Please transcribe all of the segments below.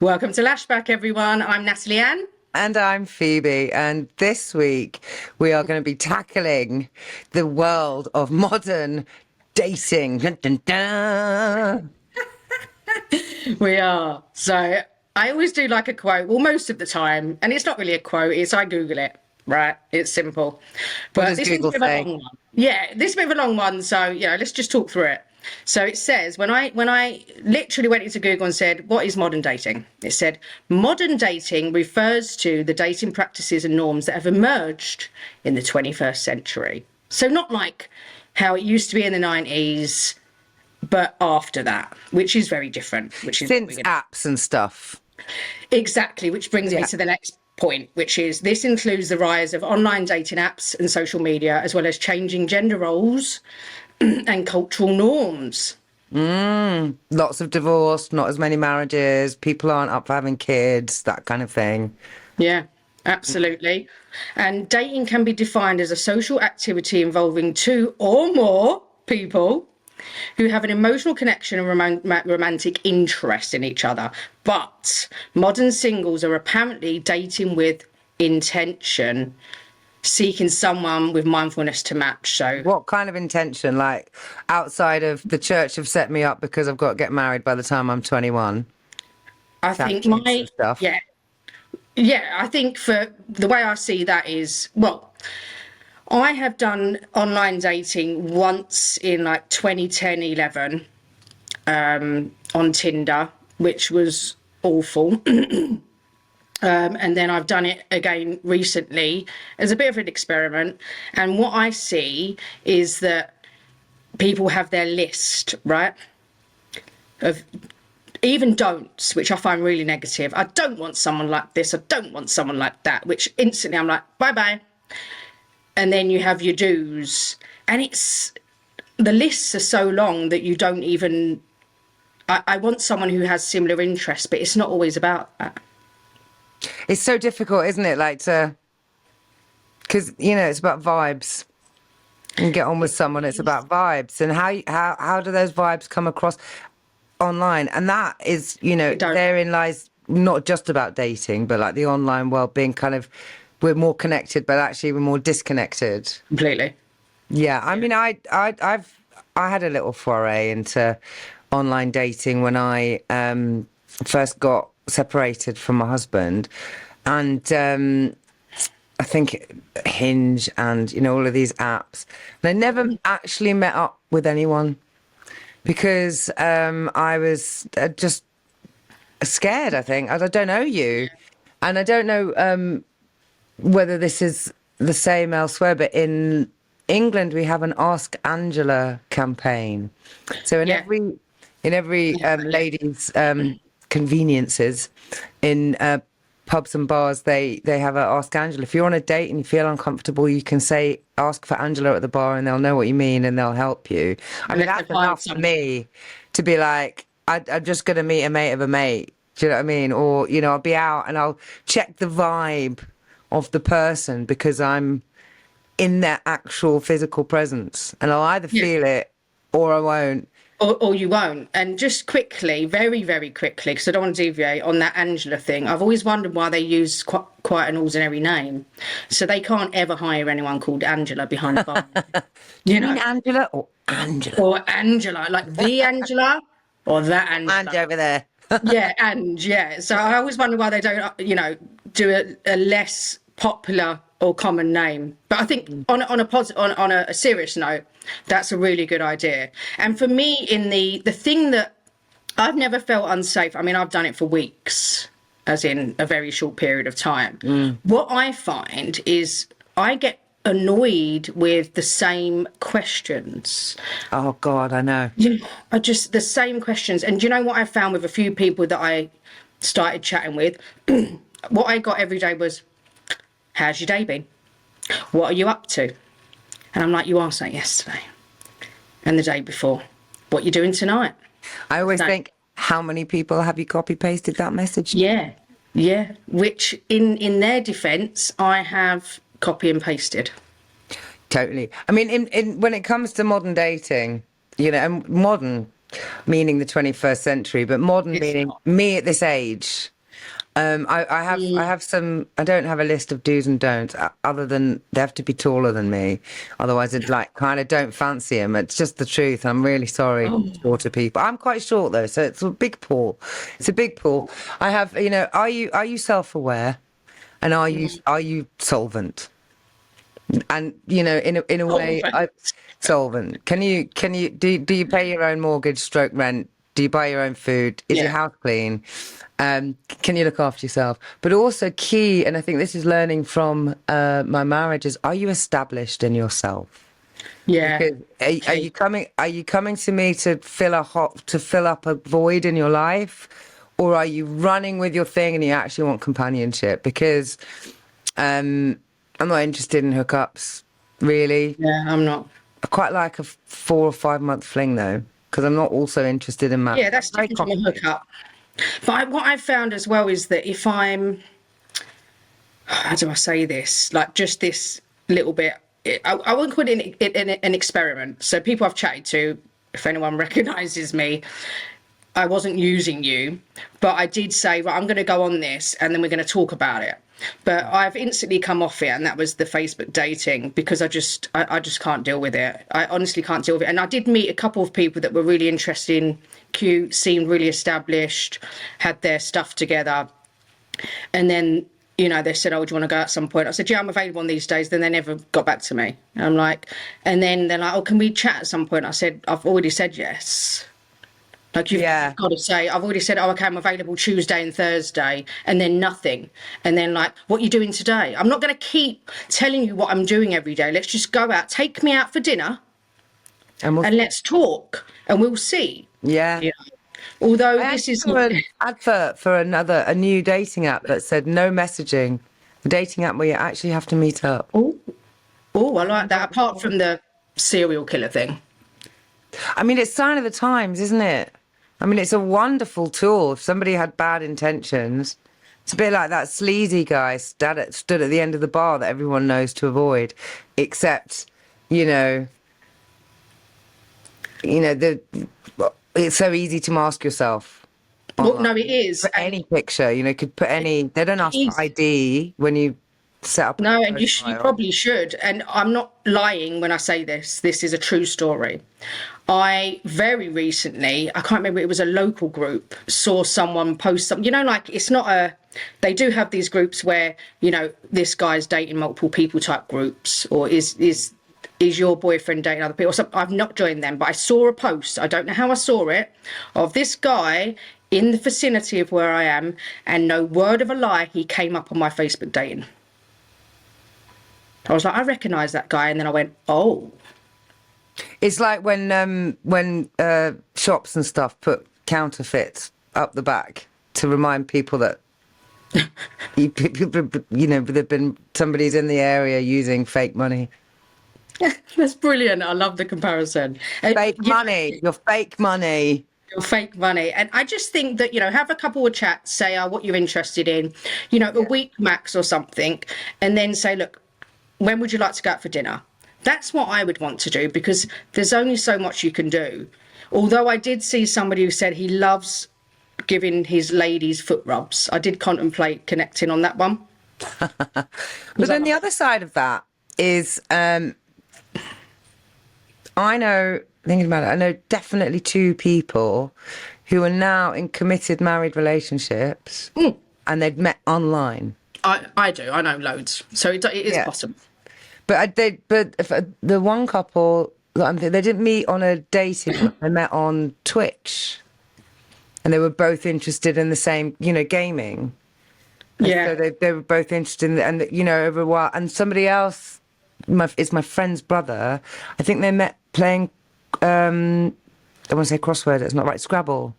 Welcome to Lashback, everyone. I'm Natalyan. And I'm Phoebe, and this week we are going to be tackling the world of modern dating. Dun, dun, dun. We are. So I always do like a quote, well, most of the time, and it's not really a quote, it's I Google it, right? It's simple. What But does this one's a Google bit of a say? long one. Yeah, this is a bit of a long one, so let's just talk through it. So it says when I literally went into Google and said, what is modern dating? It said modern dating refers to the dating practices and norms that have emerged in the 21st century. So not like how it used to be in the 90s, but after that, which is very different, which is what we're Since going apps and stuff. exactly, which brings me Yeah. to the next point, which is this includes the rise of online dating apps and social media, as well as changing gender roles and cultural norms. Lots of divorce, not as many marriages, people aren't up for having kids, that kind of thing. Yeah, absolutely. And dating can be defined as a social activity involving two or more people who have an emotional connection and romantic interest in each other. But modern singles are apparently dating with intention, seeking someone with mindfulness to match. So What kind of intention? Like outside of the church have set me up because I've got to get married by the time I'm 21 I to have think kids and stuff. yeah, yeah, I think for the way I see that is, well, I have done online dating once in like 2010, 11, on Tinder, which was awful. And then I've done it again recently as a bit of an experiment. And what I see is that people have their list, right? Of even don'ts, which I find really negative. I don't want someone like this. I don't want someone like that, which instantly I'm like, bye bye. And then you have your do's. And it's the lists are so long that you don't even. I want someone who has similar interests, but it's not always about that. It's so difficult, isn't it? Like to, because it's about vibes. And get on with someone. It's about vibes and how do those vibes come across online? And that is, It don't therein lies not just about dating, but like the online world being kind of we're more connected, but actually we're more disconnected. completely. Yeah, I mean, I had a little foray into online dating when I first got separated from my husband, and I think Hinge and all of these apps. And I never actually met up with anyone because I was just scared. I think I don't know you, and I don't know whether this is the same elsewhere, but in England we have an Ask Angela campaign. So Yeah, in every ladies' conveniences in pubs and bars, they have a Ask Angela. If you're on a date and you feel uncomfortable, you can say ask for Angela at the bar, and they'll know what you mean and they'll help you. I mean, unless they that's find enough for someone. me to be like, I'm just going to meet a mate of a mate. Do you know what I mean? Or I'll be out and I'll check the vibe of the person because I'm in their actual physical presence, and I'll either Yeah. feel it or I won't. Or you won't. And just quickly, very, very quickly, because I don't want to deviate on that Angela thing, I've always wondered why they use quite an ordinary name. So they can't ever hire anyone called Angela behind the bar, Do you you mean know, Angela or Angela? or Angela, like the Angela or that And Angela. over there. Yeah, and yeah. So I always wonder why they don't, do a less popular or common name. But I think on a serious note, that's a really good idea. And for me, in the thing that I've never felt unsafe. I mean, I've done it for weeks, as in a very short period of time. What I find is I get annoyed with the same questions. Oh God, I know. I just the same questions. And do you know what I found with a few people that I started chatting with? What I got every day was, how's your day been? What are you up to? And I'm like, you asked that yesterday and the day before. What you doing tonight? I always No. think, how many people have you copy pasted that message to? Yeah, yeah. Which in their defence, I have copy and pasted. Totally. I mean, in when it comes to modern dating, and modern. meaning the 21st century, but modern It's meaning not. me at this age. I have some. I don't have a list of do's and don'ts other than they have to be taller than me, otherwise I'd like kind of don't fancy them. It's just the truth. I'm really sorry, shorter people. I'm quite short though, so it's a big pool. It's a big pool. I have, are you self-aware, and are you solvent? And in a way, I solvent. Do you pay your own mortgage, stroke rent? Do you buy your own food? Is your Yeah. house clean? Can you look after yourself? But also key, and I think this is learning from my marriage, is are you established in yourself? Yeah. Because are you Okay. coming? Are you coming to me to fill up a void in your life, or are you running with your thing and you actually want companionship? Because I'm not interested in hookups, really. Yeah, I'm not. I quite like a 4 or 5 month fling though, because I'm not also interested in marriage. Yeah, I'm that's very different from a complicated. hookup. But what I've found as well is that if I'm, how do I say this? Like just this little bit, I wouldn't call it an experiment. So people I've chatted to, if anyone recognises me, I wasn't using you, but I did say, right, I'm going to go on this and then we're going to talk about it. But I've instantly come off it, and that was the Facebook dating because I just can't deal with it. I honestly can't deal with it. And I did meet a couple of people that were really interesting, cute, seemed really established, had their stuff together. And then, they said, oh, do you want to go at some point? I said, yeah, I'm available on these days. Then they never got back to me. And I'm like, and then they're like, oh, can we chat at some point? I said, I've already said yes. Like you've Yeah. got to say, I've already said, oh, okay, I'm available Tuesday and Thursday, and then nothing. And then like, what are you doing today? I'm not going to keep telling you what I'm doing every day. Let's just go out, take me out for dinner, And we'll, and let's talk, and we'll see. yeah. Yeah. Although I this actually is, saw an advert for a new dating app that said no messaging. The dating app where you actually have to meet up. oh, I like that. Apart from the serial killer thing. I mean, it's sign of the times, isn't it? I mean, it's a wonderful tool. If somebody had bad intentions, it's a bit like that sleazy guy stood at the end of the bar that everyone knows to avoid, except, the it's so easy to mask yourself Well, no, online. it is. Put And any picture, could put any. They don't it ask for is. ID when you set up a No, and you profile. probably should. And I'm not lying when I say this. This is a true story. I very recently, I can't remember, it was a local group, saw someone post something. Like it's not they do have these groups where, this guy's dating multiple people type groups, or is your boyfriend dating other people? So I've not joined them, but I saw a post, I don't know how I saw it, of this guy in the vicinity of where I am, and no word of a lie, he came up on my Facebook dating. I was like, I recognise that guy, and then I went, oh. It's like when shops and stuff put counterfeits up the back to remind people that there've been somebody's in the area using fake money. That's brilliant. I love the comparison. Fake money, your fake money. Your fake money. And I just think that, have a couple of chats, say what you're interested in, a week max or something, and then say, look, when would you like to go out for dinner? That's what I would want to do, because there's only so much you can do. Although I did see somebody who said he loves giving his ladies foot rubs. I did contemplate connecting on that one. But then the other side of that is, thinking about it, I know definitely 2 people who are now in committed married relationships and they'd met online. I do. I know loads. So it is possible. But the one couple, they didn't meet on a dating app, they met on Twitch. And they were both interested in the same, gaming. And Yeah. so they were both interested in, and over a while. And somebody else, it's my friend's brother. I think they met playing, I want to say crossword, it's not right, Scrabble.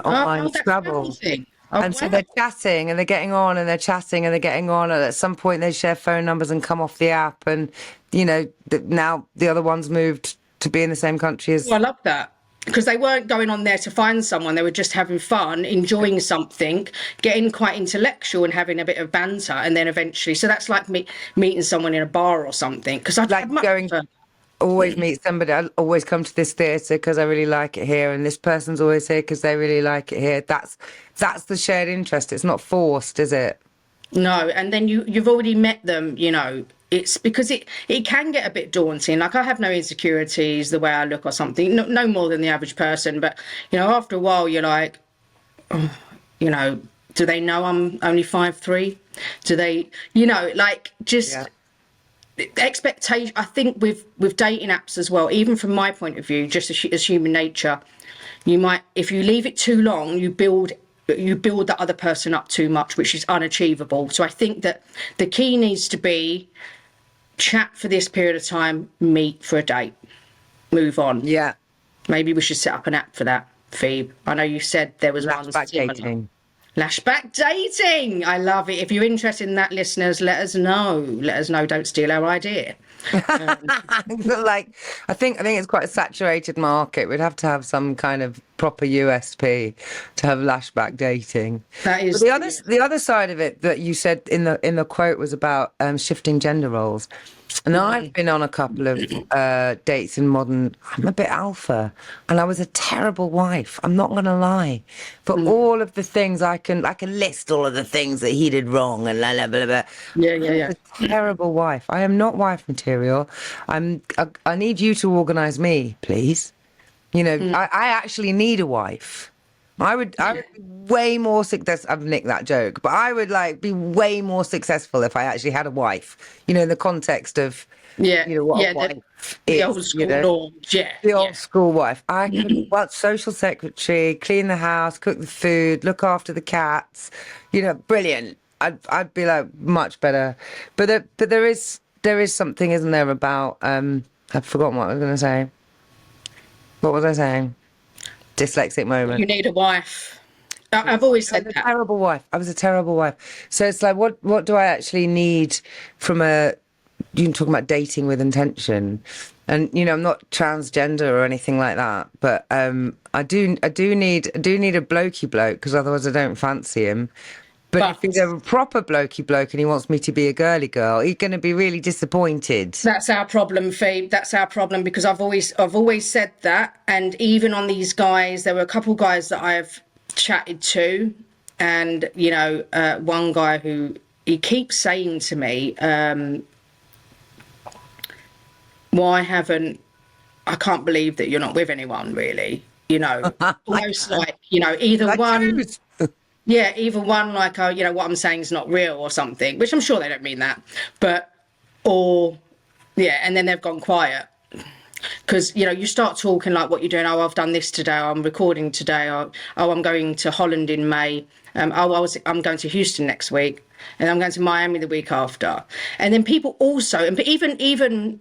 Online that Scrabble. thing. Oh, And so wow. they're chatting and they're getting on and they're chatting and they're getting on. And at some point they share phone numbers and come off the app. And, now the other one's moved to be in the same country as. I love that. Because they weren't going on there to find someone, they were just having fun, enjoying something, getting quite intellectual and having a bit of banter, and then eventually, so that's like me meeting someone in a bar or something. Because I'd Like much going, prefer- always meet somebody. I always come to this theatre because I really like it here, and this person's always here because they really like it here. That's the shared interest. It's not forced, is it? No, and then you've already met them, you know. It's because it can get a bit daunting. Like I have no insecurities the way I look or something, no more than the average person. But you know, after a while, you're like, oh, you know, do they know I'm only 5'3"? Do they, you know, like just Yeah. expectation. I think with dating apps as well, even from my point of view, just as human nature, you might, if you leave it too long, you build that other person up too much, which is unachievable. So I think that the key needs to be chat for this period of time, meet for a date, move on. Yeah. Maybe we should set up an app for that, Phoebe. I know you said there was one Flashback similar. dating. Lashback dating. I love it. If you're interested in that, listeners, let us know. Let us know. Don't steal our idea. Like, I think it's quite a saturated market. We'd have to have some kind of proper USP to have lashback dating. That is But the other side of it that you said in the quote was about shifting gender roles. And I've been on a couple of dates in modern. I'm a bit alpha, and I was a terrible wife. I'm not going to lie. For all of the things I can list all of the things that he did wrong and blah blah blah. Blah. Yeah. A terrible wife. I am not wife material. I need you to organise me, please. You know, I actually need a wife. I would be way more successful. I've nicked that joke, but I would be way more successful if I actually had a wife. You know, in the context of Yeah, you know what yeah, a wife the is, old school you know, norms. Yeah, the old school wife. I could social secretary, clean the house, cook the food, look after the cats. You know, brilliant. I'd be much better. But there is something, isn't there, about I've forgotten what I was going to say. What was I saying? Dyslexic moment. you need a wife. I've always I said was a that. terrible wife. I was a terrible wife. So it's like, what do I actually need from you talking about dating with intention? And you know, I'm not transgender or anything like that, but I do need a blokey bloke because otherwise I don't fancy him. But if he's a proper blokey bloke and he wants me to be a girly girl, he's going to be really disappointed. That's our problem, Phoebe. That's our problem because I've always said that. And even on these guys, there were a couple guys that I've chatted to, and you know, one guy who he keeps saying to me, "Why haven't I can't believe that you're not with anyone, really." You know, almost like you know, either one. choose. Yeah, either one, like, you know, what I'm saying is not real or something, which I'm sure they don't mean that, but, or, yeah, and then they've gone quiet. Because, you know, you start talking like what you're doing, oh, I've done this today, I'm recording today, oh, I'm going to Holland in May, I'm going to Houston next week, and I'm going to Miami the week after. And then people also, and even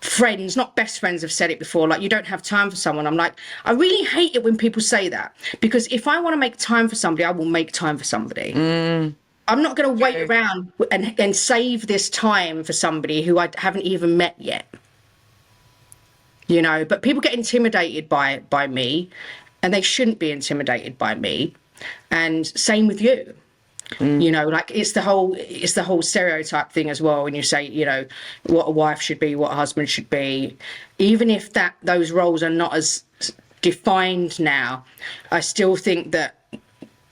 friends, not best friends, have said it before, like, you don't have time for someone. I'm like, I really hate it when people say that, because if I want to make time for somebody, I will make time for somebody. I'm not going to wait around and save this time for somebody who I haven't even met yet. You know, but people get intimidated by me, and they shouldn't be intimidated by me. And same with you. You know, like it's the whole stereotype thing as well. When you say, you know, what a wife should be, what a husband should be, even if those roles are not as defined now, I still think that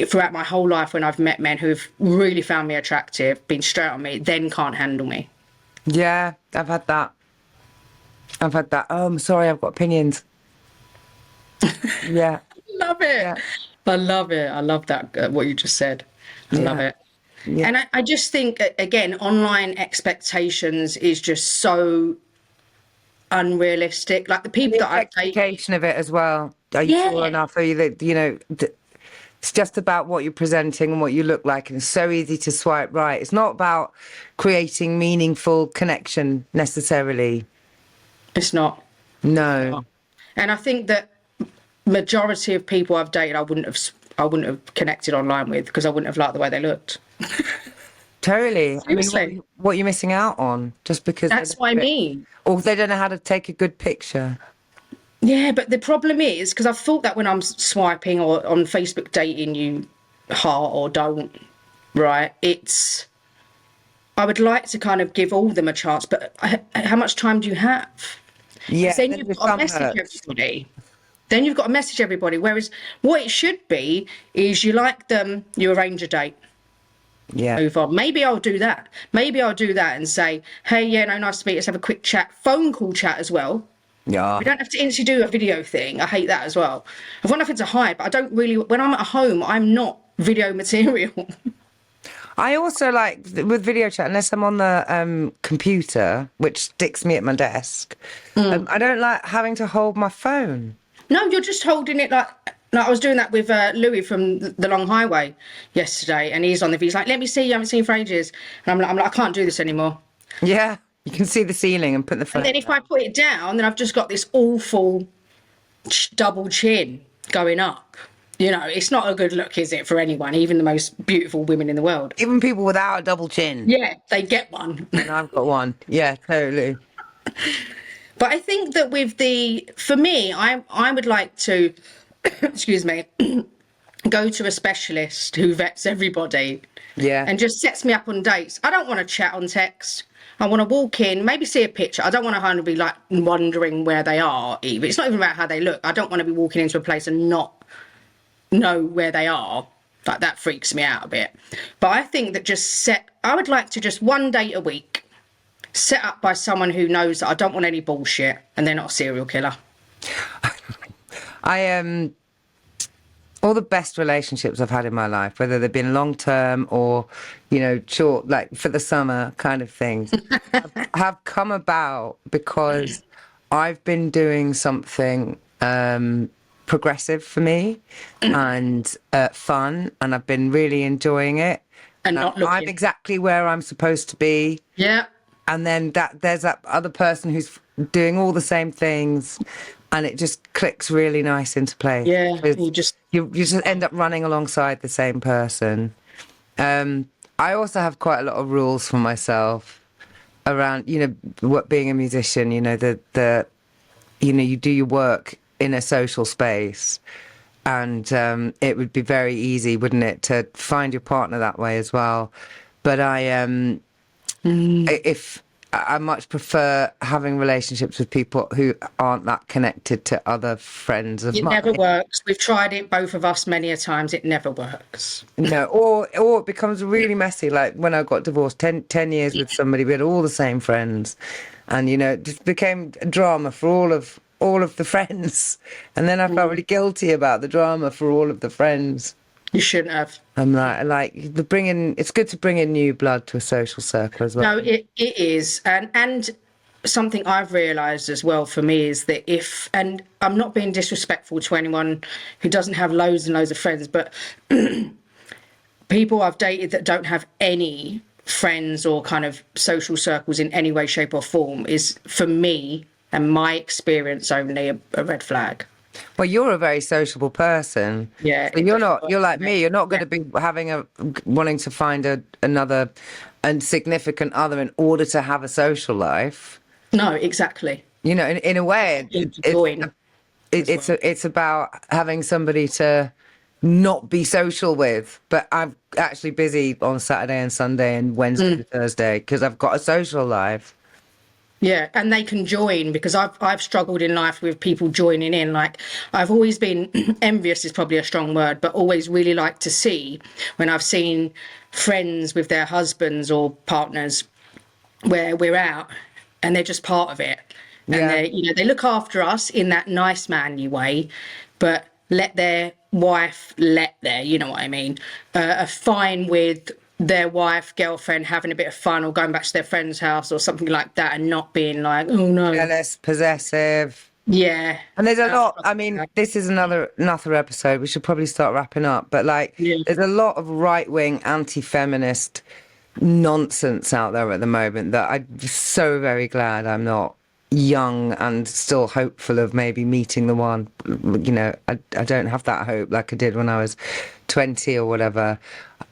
throughout my whole life, when I've met men who've really found me attractive, been straight on me, then can't handle me. Yeah, I've had that. Oh, I'm sorry, I've got opinions. Yeah. Love it. Yeah. I love it. I love that, what you just said. I love it. Yeah. And I just think, again, online expectations is just so unrealistic. Like the people that I've dated. Expectation of it as well. Are you sure enough? Are you know, it's just about what you're presenting and what you look like, and it's so easy to swipe right. It's not about creating meaningful connection necessarily. It's not. No. And I think that majority of people I've dated, I wouldn't have connected online with, because I wouldn't have liked the way they looked. Totally. Seriously. I mean, what are you missing out on? Just because That's what I mean. Or they don't know how to take a good picture. Yeah, but the problem is, because I've thought that when I'm swiping or on Facebook dating, you heart or don't, right? I would like to kind of give all of them a chance, but how much time do you have? Yeah, Then then you've the got to thumb message hurts. everybody. Then you've got to message everybody. Whereas what it should be is you like them, you arrange a date, Yeah. move on. Maybe I'll do that. Maybe I'll do that and say, hey, yeah, no, nice to meet you. Let's have a quick chat, phone call chat as well. Yeah. We don't have to instantly do a video thing. I hate that as well. I've got nothing to hide, but I don't really, when I'm at home, I'm not video material. I also like with video chat, unless I'm on the computer, which sticks me at my desk. I don't like having to hold my phone. No, you're just holding it like I was doing that with Louis from the Long Highway yesterday, and he's on the video. He's like, "Let me see you. I haven't seen you for ages." And I'm like, I can't do this anymore. Yeah, you can see the ceiling and put the phone. And then if I put it down, then I've just got this awful double chin going up. You know, it's not a good look, is it, for anyone, even the most beautiful women in the world? Even people without a double chin. Yeah, they get one. And I've got one. Yeah, totally. But I think that for me, I would like to, excuse me, go to a specialist who vets everybody. Yeah. And just sets me up on dates. I don't want to chat on text. I want to walk in, maybe see a picture. I don't want to kind of be like wondering where they are either. It's not even about how they look. I don't want to be walking into a place and not know where they are. Like, that freaks me out a bit. But I think that I would like to just one date a week, set up by someone who knows that I don't want any bullshit and they're not a serial killer. All the best relationships I've had in my life, whether they've been long term or, short, like for the summer kind of things, have come about because I've been doing something progressive for me and fun, and I've been really enjoying it. And not looking. I'm exactly where I'm supposed to be. Yeah. And then there's that other person who's doing all the same things, and it just clicks really nice into place. Yeah, you just end up running alongside the same person. I also have quite a lot of rules for myself around, what being a musician. You do your work in a social space, and it would be very easy, wouldn't it, to find your partner that way as well. But I much prefer having relationships with people who aren't that connected to other friends of mine. It never works. We've tried it, both of us, many a times. It never works. No, or it becomes really messy. Like when I got divorced, 10 years with somebody, we had all the same friends, and it just became drama for all of the friends. And then I felt really guilty about the drama for all of the friends. You shouldn't have. I'm it's good to bring in new blood to a social circle as well. No, it is. And something I've realised as well for me is that and I'm not being disrespectful to anyone who doesn't have loads and loads of friends, but people I've dated that don't have any friends or kind of social circles in any way, shape or form is, for me and my experience, only a red flag. Well, you're a very sociable person. Yeah. So you're like me. You're not going to be wanting to find another significant other in order to have a social life. No, exactly. In a way, it's about having somebody to not be social with. But I'm actually busy on Saturday and Sunday and Wednesday and Thursday because I've got a social life. Yeah, and they can join, because I've struggled in life with people joining in. Like, I've always been envious is probably a strong word, but always really like to see when I've seen friends with their husbands or partners where we're out and they're just part of it. And they look after us in that nice manly way, but let their wife you know what I mean, are fine with their wife, girlfriend having a bit of fun or going back to their friend's house or something like that, and not being like, oh no, jealous, possessive. Yeah. And there's a lot, I mean, this is another episode, we should probably start wrapping up, but there's a lot of right-wing anti-feminist nonsense out there at the moment that I'm so very glad I'm not young and still hopeful of maybe meeting the one. I don't have that hope like I did when I was 20 or whatever.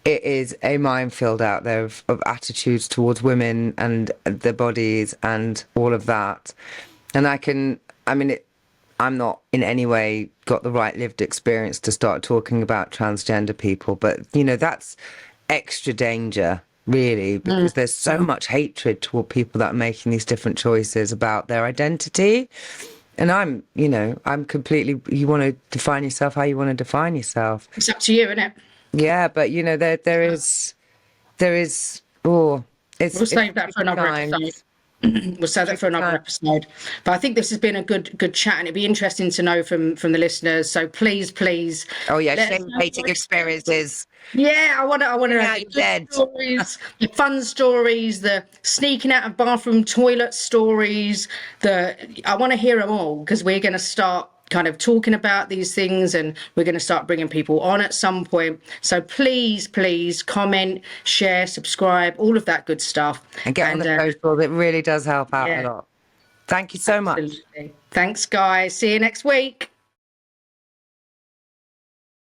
It is a minefield out there of attitudes towards women and their bodies and all of that. And I'm not in any way got the right lived experience to start talking about transgender people, but that's extra danger really, because there's so much hatred toward people that are making these different choices about their identity. And I'm completely, you want to define yourself how you want to define yourself. It's up to you, isn't it? Yeah, but there is, oh, We'll it's save that for another times. episode. We'll save that for another times. episode. But I think this has been a good chat, and it'd be interesting to know from the listeners. So please, Oh yeah, let us shame know hating your experiences. Yeah, I want to know Yeah, the good dead. stories, the fun stories, the sneaking out of bathroom toilet stories. I want to hear them all, because we're going to start kind of talking about these things, and we're going to start bringing people on at some point. So please comment, share, subscribe, all of that good stuff. And get on the socials. It really does help out a lot. Thank you so much. Absolutely. Thanks, guys. See you next week.